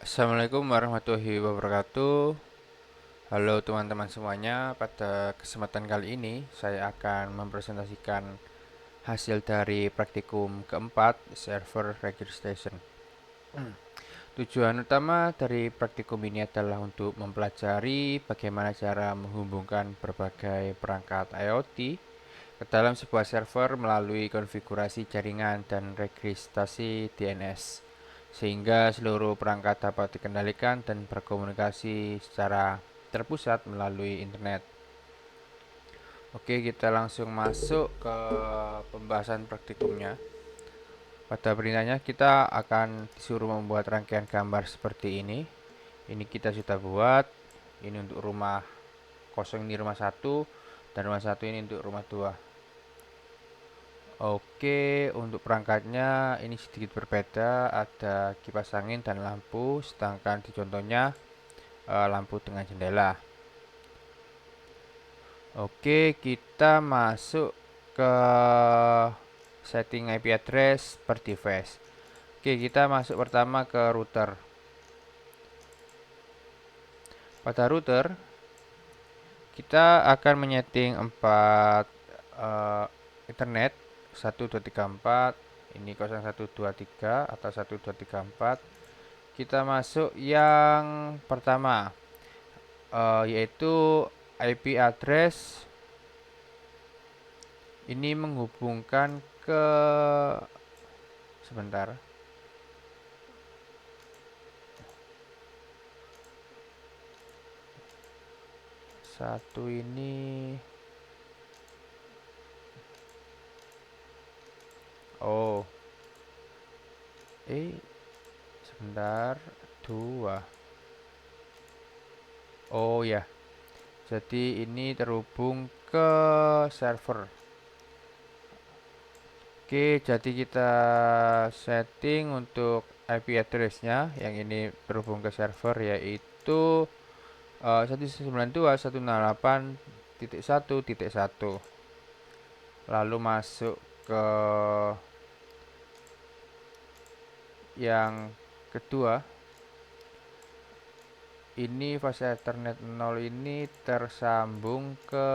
Assalamualaikum warahmatullahi wabarakatuh. Halo teman-teman semuanya. Pada kesempatan kali ini saya akan mempresentasikan hasil dari praktikum keempat server registration. Tujuan utama dari praktikum ini adalah untuk mempelajari bagaimana cara menghubungkan berbagai perangkat IoT ke dalam sebuah server melalui konfigurasi jaringan dan registrasi DNS, sehingga seluruh perangkat dapat dikendalikan dan berkomunikasi secara terpusat melalui internet. Oke, kita langsung masuk ke pembahasan praktikumnya. Pada perintahnya kita akan disuruh membuat rangkaian gambar seperti ini. Ini kita sudah buat. Ini untuk rumah kosong, ini rumah satu, dan rumah satu ini untuk rumah dua. Oke, untuk perangkatnya ini sedikit berbeda, ada kipas angin dan lampu, sedangkan di contohnya lampu dengan jendela. Oke, kita masuk ke setting IP address per device. Oke, kita masuk pertama ke router. Pada router, kita akan menyeting 4 internet 1234, ini 0123 atau 1234. Kita masuk yang pertama, yaitu IP address. Ini menghubungkan ke, sebentar, satu ini, oh, sebentar, dua, oh ya, jadi ini terhubung ke server. Oke, jadi kita setting untuk IP address-nya yang ini terhubung ke server, yaitu 192.168.1.1. Lalu masuk ke yang kedua. Ini fase Ethernet 0 ini tersambung ke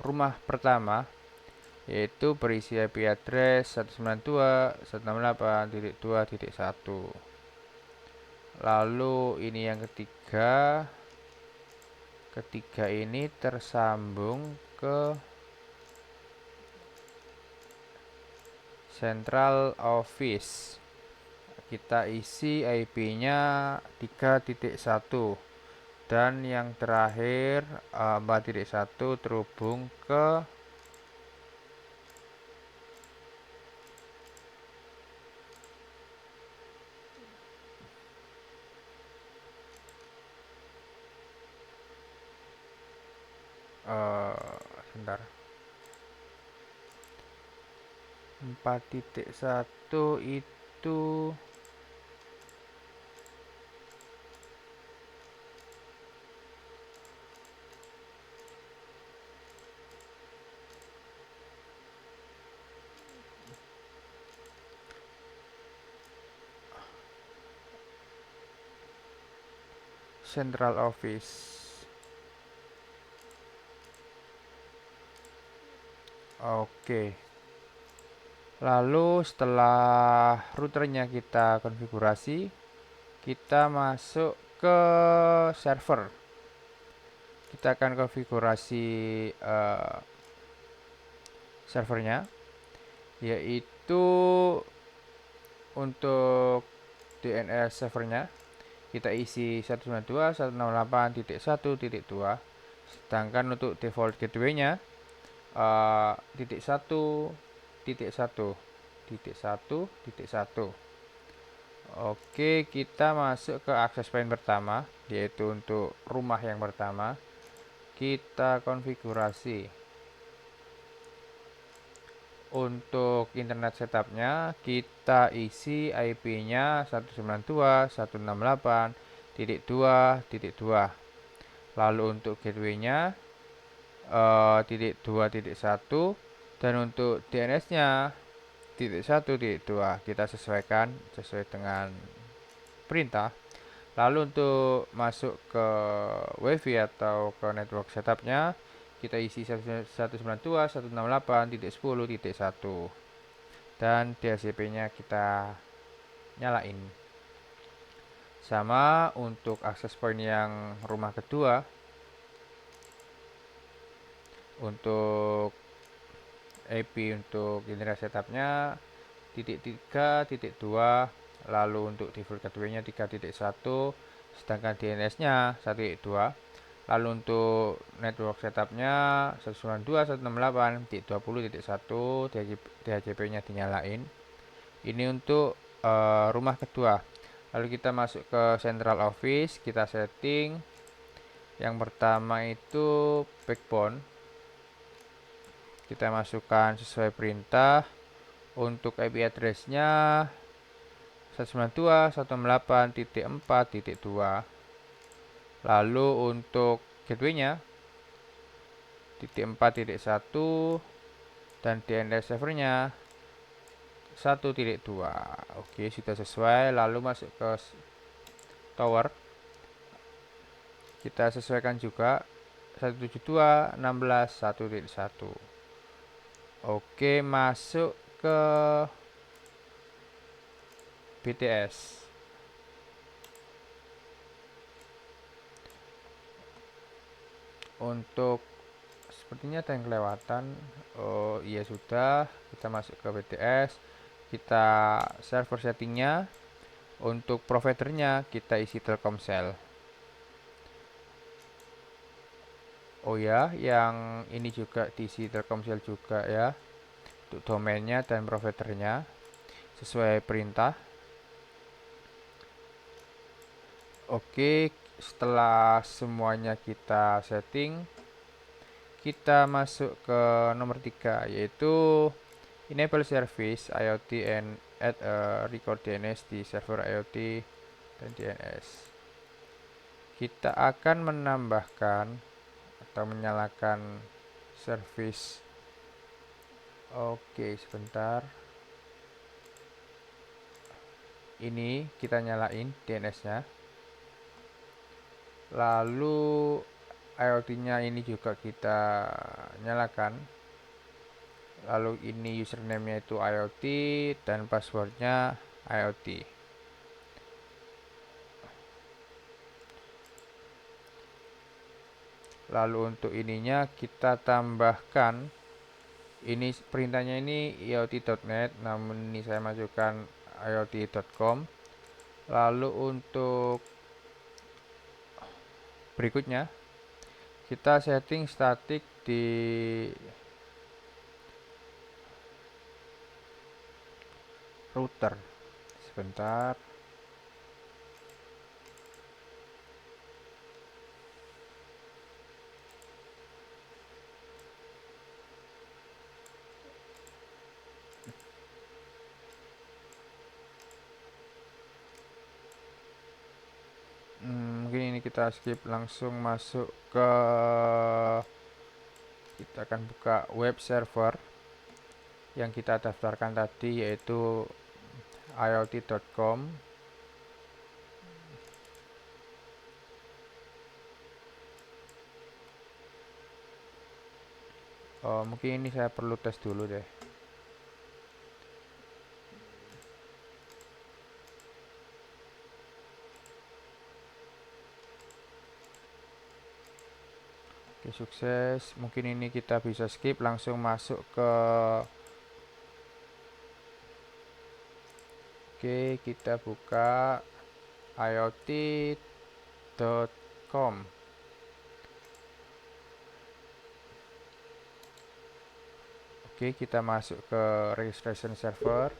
rumah pertama, yaitu berisi IP address 192.168.2.1. Lalu ini yang ketiga. Ketiga ini tersambung ke Central Office. Kita isi IP-nya 3.1, dan yang terakhir 4.1 terhubung ke sebentar, 4.1 itu Central Office. Oke. Lalu setelah routernya kita konfigurasi, kita masuk ke server. Kita akan konfigurasi servernya, yaitu untuk DNS servernya kita isi 192.168.1.2, sedangkan untuk default gateway-nya titik satu titik satu titik satu titik satu. Oke, kita masuk ke akses point pertama, yaitu untuk rumah yang pertama. Kita konfigurasi. Untuk internet setupnya kita isi IP-nya 192.168.2.2. Lalu untuk gateway-nya titik 2.1, dan untuk DNS-nya titik 1.2. Kita sesuaikan sesuai dengan perintah. Lalu untuk masuk ke WiFi atau ke network setupnya, kita isi 192.168.10.1 dan DHCP-nya kita nyalain. Sama untuk akses point yang rumah kedua, untuk IP untuk generasi setupnya titik 3.2, lalu untuk default gateway-nya 3.1, sedangkan DNS-nya 1.2. Lalu untuk network setupnya 192.168.20.1, DHCP-nya dinyalain. Ini untuk rumah kedua. Lalu kita masuk ke central office, kita setting. Yang pertama itu backbone. Kita masukkan sesuai perintah. Untuk IP address-nya 192.168.4.2. Lalu untuk gateway-nya titik 4.1 dan DNS servernya 1.2. Oke, sudah sesuai. Lalu masuk ke tower. Kita sesuaikan juga 172.16.1.1. Oke, masuk ke BTS. Untuk sepertinya ada yang kelewatan. Oh iya, sudah. Kita masuk ke BTS. Kita server settingnya. Untuk providernya kita isi Telkomsel. Oh ya, yang ini juga diisi Telkomsel juga ya. Untuk domainnya dan providernya sesuai perintah. Oke, setelah semuanya kita setting, kita masuk ke nomor 3, yaitu enable service IoT and add a record DNS di server IoT dan DNS. Kita akan menambahkan atau menyalakan service. Oke, sebentar. Ini kita nyalain DNS-nya. Lalu IoT-nya ini juga kita nyalakan. Lalu ini username-nya itu IoT dan passwordnya IoT. Lalu untuk ininya kita tambahkan, ini perintahnya ini iot.net, namun ini saya masukkan iot.com. Lalu untuk berikutnya kita setting static di router. Sebentar. Mungkin ini kita skip, langsung masuk ke, kita akan buka web server yang kita daftarkan tadi, yaitu iot.com. Mungkin ini saya perlu tes dulu deh. Oke, sukses. Mungkin ini kita bisa skip, langsung masuk ke, oke, kita buka iot.com. Oke, kita masuk ke registration server.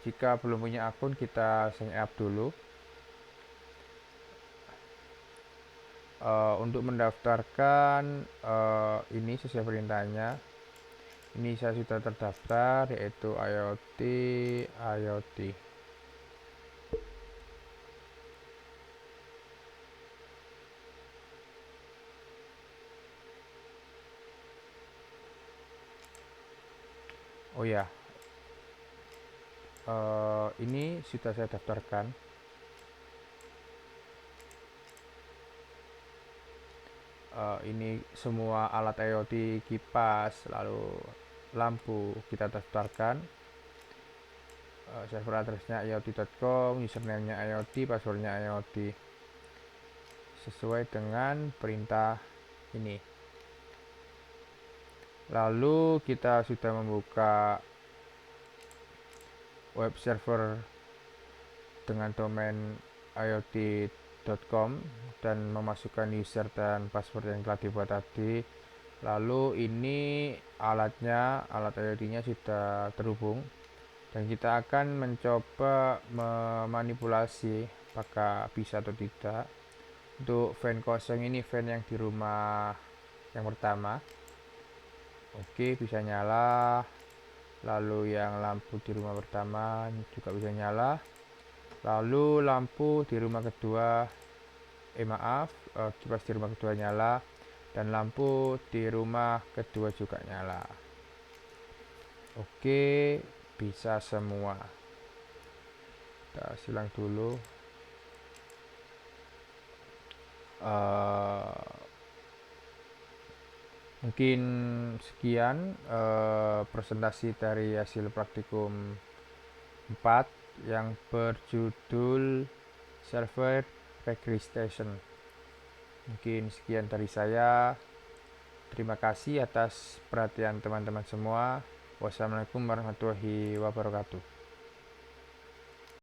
Jika belum punya akun, kita sign up dulu. Untuk mendaftarkan, ini sesuai perintahnya. Ini saya sudah terdaftar, yaitu IoT. Oh ya, ini sudah saya daftarkan. ini semua alat IoT, kipas, lalu lampu kita daftarkan. Server addressnya iot.com, username-nya IoT, passwordnya IoT, sesuai dengan perintah ini. Lalu kita sudah membuka web server dengan domain iot.com dan memasukkan user dan password yang telah dibuat tadi. Lalu ini alat IoT-nya sudah terhubung dan kita akan mencoba memanipulasi apakah bisa atau tidak. Untuk fan kosong ini fan yang di rumah yang pertama, oke, bisa nyala. Lalu yang lampu di rumah pertama juga bisa nyala. Lalu lampu di rumah kedua, kipas di rumah kedua nyala, dan lampu di rumah kedua juga nyala. Oke, bisa semua. Kita silang dulu. Mungkin sekian presentasi dari hasil praktikum 4 yang berjudul Server Registration. Mungkin sekian dari saya. Terima kasih atas perhatian teman-teman semua. Wassalamualaikum warahmatullahi wabarakatuh.